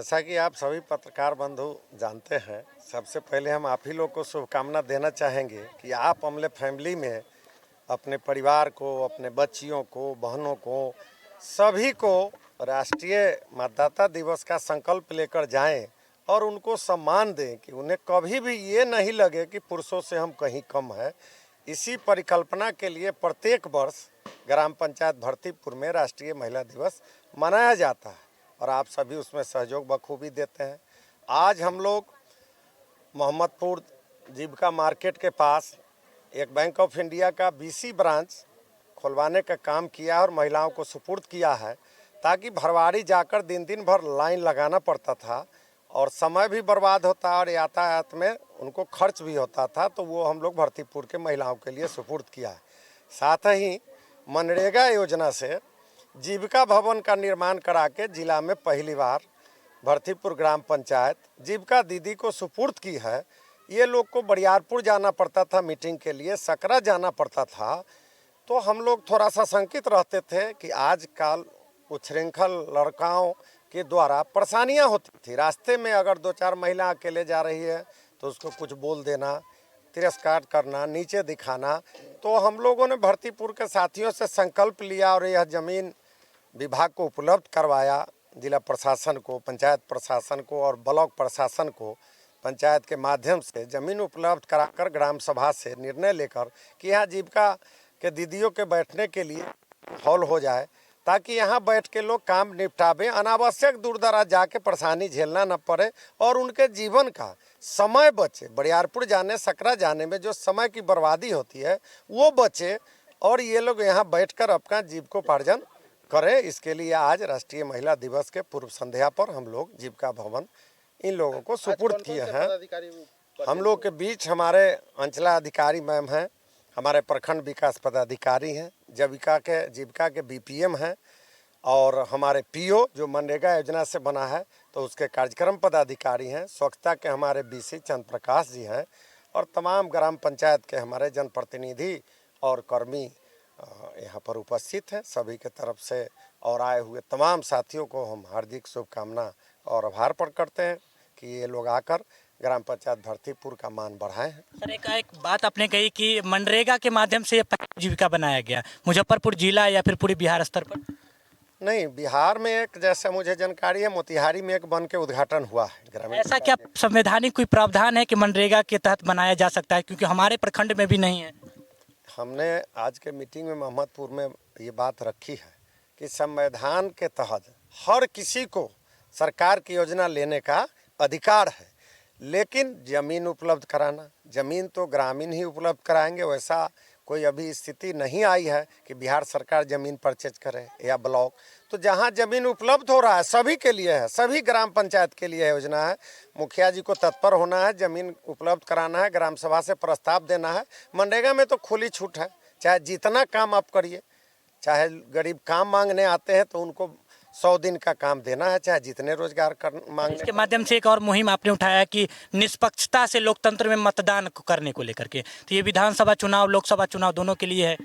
जैसा कि आप सभी पत्रकार बंधु जानते हैं, सबसे पहले हम आप ही लोग को शुभकामना देना चाहेंगे कि आप अमले फैमिली में अपने परिवार को, अपने बच्चियों को, बहनों को, सभी को राष्ट्रीय मतदाता दिवस का संकल्प लेकर जाएं और उनको सम्मान दें कि उन्हें कभी भी ये नहीं लगे कि पुरुषों से हम कहीं कम है। इसी परिकल्पना के लिए प्रत्येक वर्ष ग्राम पंचायत भरतीपुर में राष्ट्रीय महिला दिवस मनाया जाता है और आप सभी उसमें सहयोग बखूबी देते हैं। आज हम लोग मोहम्मदपुर जीविका मार्केट के पास एक बैंक ऑफ इंडिया का बीसी ब्रांच खुलवाने का काम किया और महिलाओं को सुपुर्द किया है, ताकि भरवाड़ी जाकर दिन भर लाइन लगाना पड़ता था और समय भी बर्बाद होता और यातायात में उनको खर्च भी होता था, तो वो हम लोग भरतीपुर के महिलाओं के लिए सुपुर्द किया है। साथ ही मनरेगा योजना से जीविका भवन का निर्माण करा के जिला में पहली बार भरतीपुर ग्राम पंचायत जीविका दीदी को सुपुर्द की है। ये लोग को बरियारपुर जाना पड़ता था मीटिंग के लिए, सकरा जाना पड़ता था, तो हम लोग थोड़ा सा शंकित रहते थे कि आजकल उच्छृंखल लड़काओं के द्वारा परेशानियां होती थी। रास्ते में अगर 2-4 महिला अकेले जा रही है तो उसको कुछ बोल देना, तिरस्कार करना, नीचे दिखाना। तो हम लोगों ने भरतीपुर के साथियों से संकल्प लिया और यह ज़मीन विभाग को उपलब्ध करवाया, जिला प्रशासन को, पंचायत प्रशासन को और ब्लॉक प्रशासन को पंचायत के माध्यम से ज़मीन उपलब्ध कराकर ग्राम सभा से निर्णय लेकर कि यहाँ जीविका के दीदियों के बैठने के लिए हॉल हो जाए, ताकि यहाँ बैठ के लोग काम निपटावे, अनावश्यक दूर दराज जाके परेशानी झेलना न पड़े और उनके जीवन का समय बचे। बरियारपुर जाने, सकरा जाने में जो समय की बर्बादी होती है वो बचे और ये लोग यहाँ बैठकर अपना जीविकोपार्जन करें। इसके लिए आज राष्ट्रीय महिला दिवस के पूर्व संध्या पर हम लोग जीविका भवन इन लोगों को सुपुर्द किए हैं। हम लोग के बीच हमारे अंचलाधिकारी मैम हैं, हमारे प्रखंड विकास पदाधिकारी हैं, जीविका के बीपीएम हैं और हमारे पीओ जो मनरेगा योजना से बना है तो उसके कार्यक्रम पदाधिकारी हैं, स्वच्छता के हमारे बीसी चंद्र प्रकाश जी हैं और तमाम ग्राम पंचायत के हमारे जनप्रतिनिधि और कर्मी यहाँ पर उपस्थित हैं। सभी के तरफ से और आए हुए तमाम साथियों को हम हार्दिक शुभकामना और आभार प्रकट करते हैं कि ये लोग आकर ग्राम पंचायत भरतीपुर का मान बढ़ाए हैं। सर, एक बात आपने कही कि मनरेगा के माध्यम से जीविका बनाया गया, मुजफ्फरपुर जिला या फिर पूरे बिहार स्तर पर? नहीं, बिहार में एक, जैसे मुझे जानकारी है, मोतिहारी में एक बन के उद्घाटन हुआ है ग्रामीण। ऐसा क्या संवैधानिक कोई प्रावधान है कि मनरेगा के तहत बनाया जा सकता है, क्योंकि हमारे प्रखंड में भी नहीं है? हमने आज के मीटिंग में मोहम्मदपुर में ये बात रखी है कि संविधान के तहत हर किसी को सरकार की योजना लेने का अधिकार है, लेकिन ज़मीन उपलब्ध कराना, ज़मीन तो ग्रामीण ही उपलब्ध कराएंगे। वैसा कोई अभी स्थिति नहीं आई है कि बिहार सरकार ज़मीन परचेज करे या ब्लॉक। तो जहां ज़मीन उपलब्ध हो रहा है सभी के लिए है, सभी ग्राम पंचायत के लिए योजना है। मुखिया जी को तत्पर होना है, ज़मीन उपलब्ध कराना है, ग्राम सभा से प्रस्ताव देना है। मनरेगा में तो खुली छूट है, चाहे जितना काम आप करिए, चाहे गरीब काम मांगने आते हैं तो उनको 100 दिन का काम देना है, चाहे जितने रोजगार मांगने। इसके माध्यम से एक और मुहिम आपने उठाया कि निष्पक्षता से लोकतंत्र में मतदान करने को लेकर के, तो ये विधानसभा चुनाव, लोकसभा चुनाव दोनों के लिए है?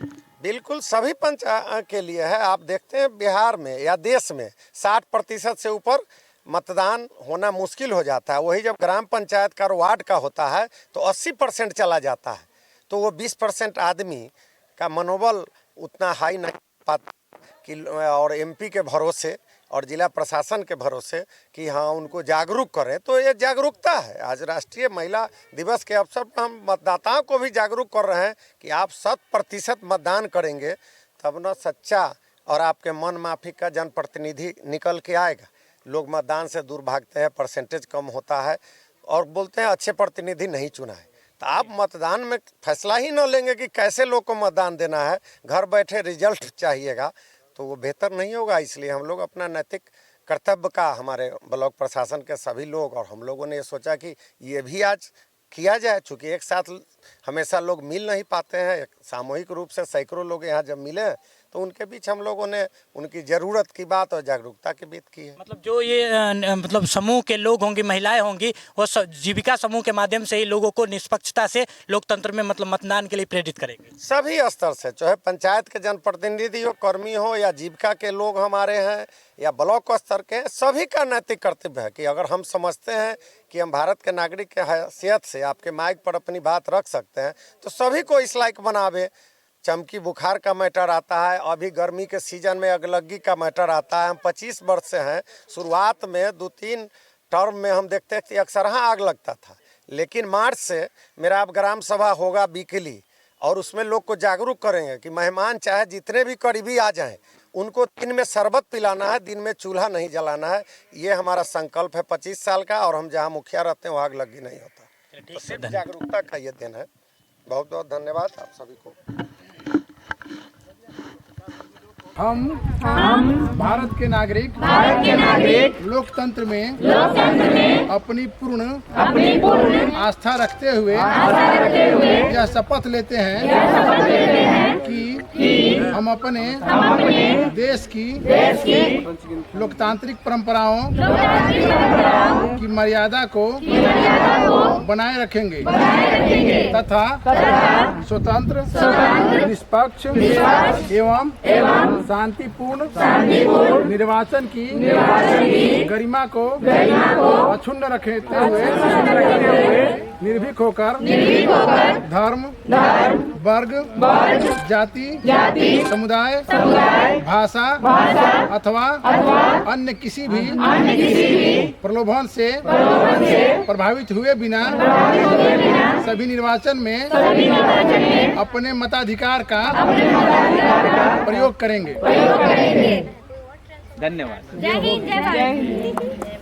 बिल्कुल, सभी पंचायत के लिए है। आप देखते हैं बिहार में या देश में 60% से ऊपर मतदान होना मुश्किल हो जाता है। वही जब ग्राम पंचायत का वार्ड का होता है तो 80% चला जाता है, तो वो 20% आदमी का मनोबल उतना हाई नहीं पाता कि और एमपी के भरोसे और जिला प्रशासन के भरोसे कि हाँ उनको जागरूक करें। तो ये जागरूकता है। आज राष्ट्रीय महिला दिवस के अवसर पर हम मतदाताओं को भी जागरूक कर रहे हैं कि आप 100% मतदान करेंगे तब न सच्चा और आपके मन माफिक का जनप्रतिनिधि निकल के आएगा। लोग मतदान से दूर भागते हैं, परसेंटेज कम होता है और बोलते हैं अच्छे प्रतिनिधि नहीं चुना है। तो आप मतदान में फैसला ही न लेंगे कि कैसे लोग को मतदान देना है, घर बैठे रिजल्ट चाहिएगा, तो वो बेहतर नहीं होगा। इसलिए हम लोग अपना नैतिक कर्तव्य का, हमारे ब्लॉक प्रशासन के सभी लोग और हम लोगों ने ये सोचा कि ये भी आज किया जाए। चूँकि एक साथ हमेशा लोग मिल नहीं पाते हैं, सामूहिक रूप से सैकड़ों लोग यहाँ जब मिले तो उनके बीच हम लोगों ने उनकी ज़रूरत की बात और जागरूकता की बात की है। मतलब जो ये मतलब समूह के लोग होंगे, महिलाएं होंगी, वो जीविका समूह के माध्यम से ही लोगों को निष्पक्षता से लोकतंत्र में मतलब मतदान के लिए प्रेरित करेंगे। सभी स्तर से, चाहे पंचायत के जनप्रतिनिधि हो, कर्मी हो, या जीविका के लोग हमारे हैं, या ब्लॉक स्तर के, सभी का नैतिक कर्तव्य है कि अगर हम समझते हैं कि हम भारत के नागरिक के हैसियत से आपके माइक पर अपनी बात रख सकते हैं, तो सभी को इस लायक बनावे। चमकी बुखार का मैटर आता है, अभी गर्मी के सीजन में अगलग्गी का मैटर आता है। हम 25 वर्ष से हैं, शुरुआत में 2-3 टर्म में हम देखते हैं कि अक्सर यहाँ आग लगता था, लेकिन मार्च से मेरा अब ग्राम सभा होगा वीकली, और उसमें लोग को जागरूक करेंगे कि मेहमान चाहे जितने भी करीबी आ जाएं, उनको दिन में शरबत पिलाना है, दिन में चूल्हा नहीं जलाना है। ये हमारा संकल्प है 25 साल का, और हम जहाँ मुखिया रहते हैं वहाँ आग लगी नहीं होता। तो सिर्फ जागरूकता का ये दिन है। बहुत बहुत धन्यवाद आप सभी को। हम भारत के नागरिक लोकतंत्र में अपनी पूर्ण आस्था रखते हुए यह शपथ लेते हैं कि हम अपने देश की लोकतांत्रिक परंपराओं की मर्यादा को बनाए रखेंगे तथा स्वतंत्र निष्पक्ष एवं शांतिपूर्ण निर्वाचन की गरिमा को अक्षुण्ण रखते हुए निर्भीक होकर धर्म, वर्ग, जाति, समुदाय, भाषा अथवा अन्य किसी भी प्रलोभन से प्रभावित हुए बिना सभी निर्वाचन में अपने मताधिकार का प्रयोग करेंगे। धन्यवाद। जय हिंद, जय भारत।